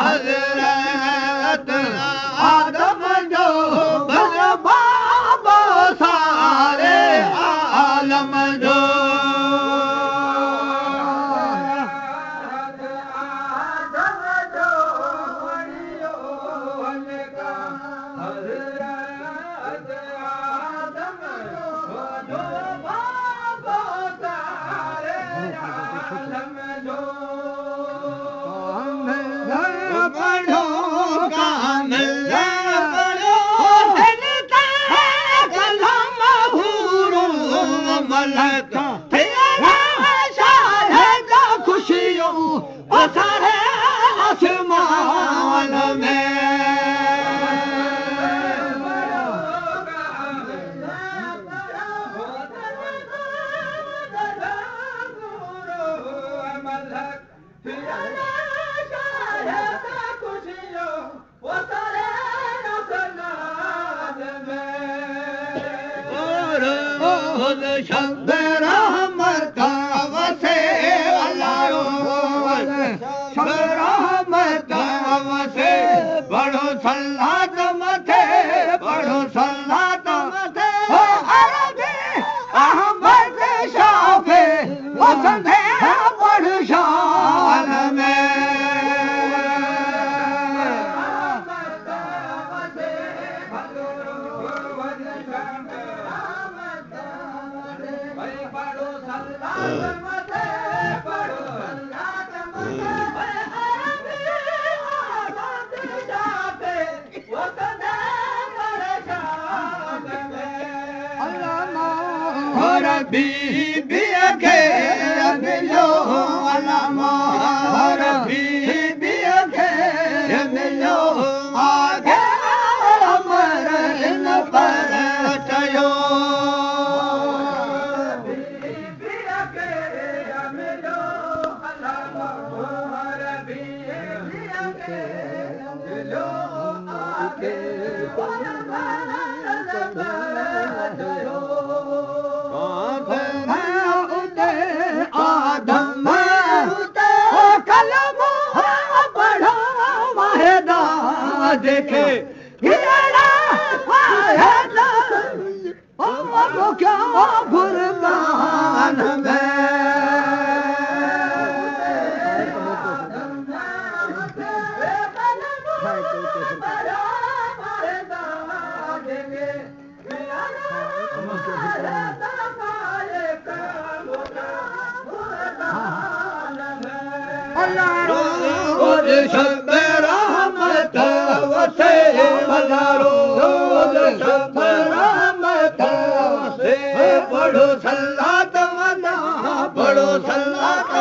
हज़रत आदम जो बड़ बाबो सारे आलम जो शब रहमत वसे अल्लाह शब रहमत वसे पढ़ो सलात मथे पढ़ो सलात मथे अरबी अहमद शाफे वसंदे पढ़ शान में बीबी के मिलो अलमा बीबी के मिलो आगे अमर इन पर चयो बीबी के मिलो अलमा बीबी के मिलो आगे देखे क्या गुरबान में शब रहमत वसे शब रहमत वसे पढ़ो सलात मना पढ़ो सलात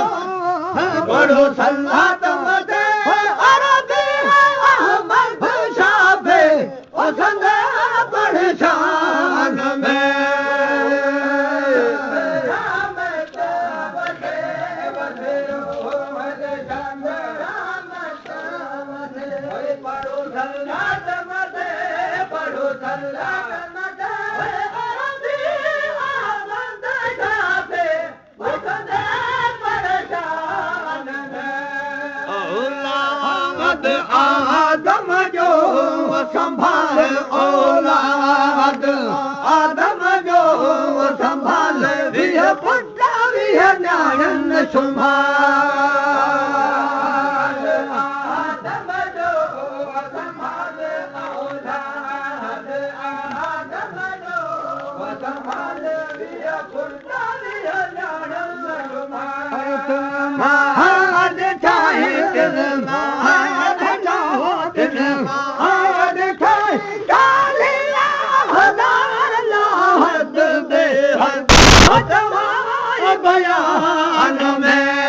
पढ़ो सलात मते अरबी अहमद शाफे वसंद पढ़ शान में आदम जो संभाल औलाद आदम जो संभाल विह पुट विह न्याणन संभाल आदम जो संभाल औलाद आदम जो संभाल विह पुट विह न्याणन संभाल चाहे बयान में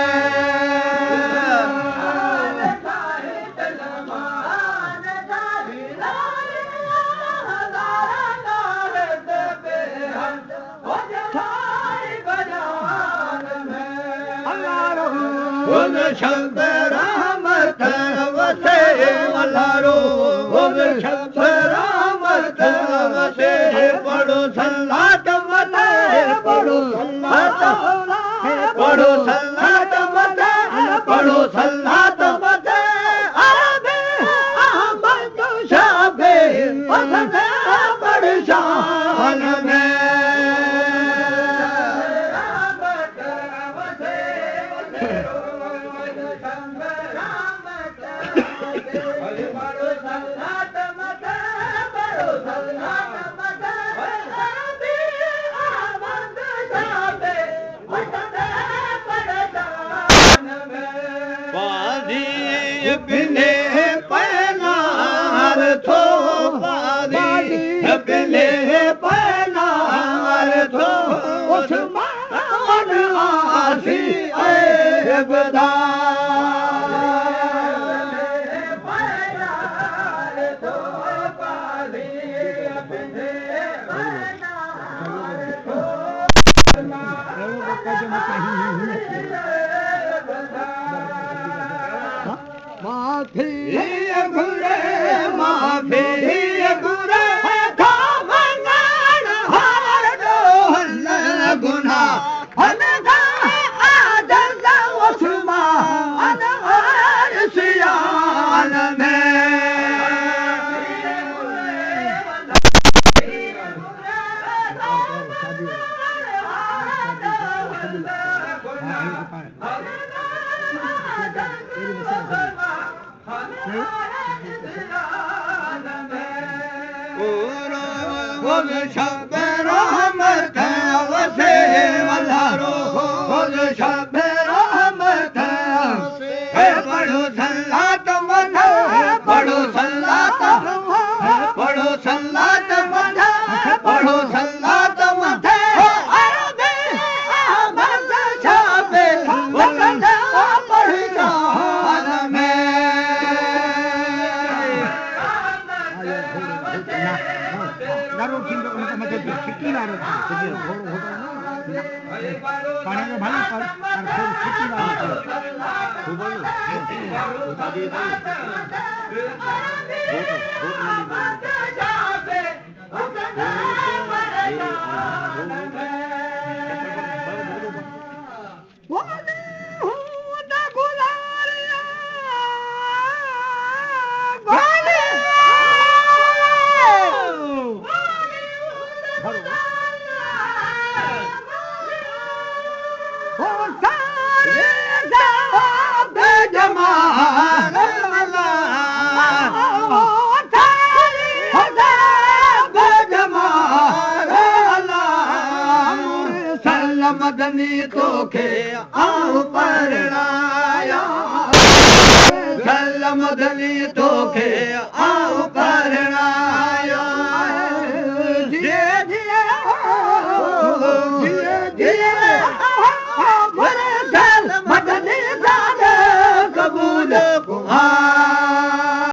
शब रहमत वसे अल्लारो शब रहमत वसे पढ़ो सलात मते पढ़ो सलात पढ़ो सलात मते पढ़ो सलात मते अरबी बिने पैनार थो बादी बिने पैनार थो उस्मान आसी ऐ बदा माफी गुरे माफी गुरे था मंगण हार डोल गुना अनगा आदल उस्मान सियान शब रहमत वसे वलारो शब रहमत पढ़ो सल्लात मना पढ़ो सल्लात पढ़ो सल्लात मना पढ़ो सल्लात मथे अरबी अहमद छापे वतन पढ़ना नारो किंग उनका मतलब छिट्टी नारो थी घोर होता ना पानी का भाई पर घोर छिट्टी नारो मदनी तोखे आऊं परणाया सल मदनी तोखे आऊं परणाया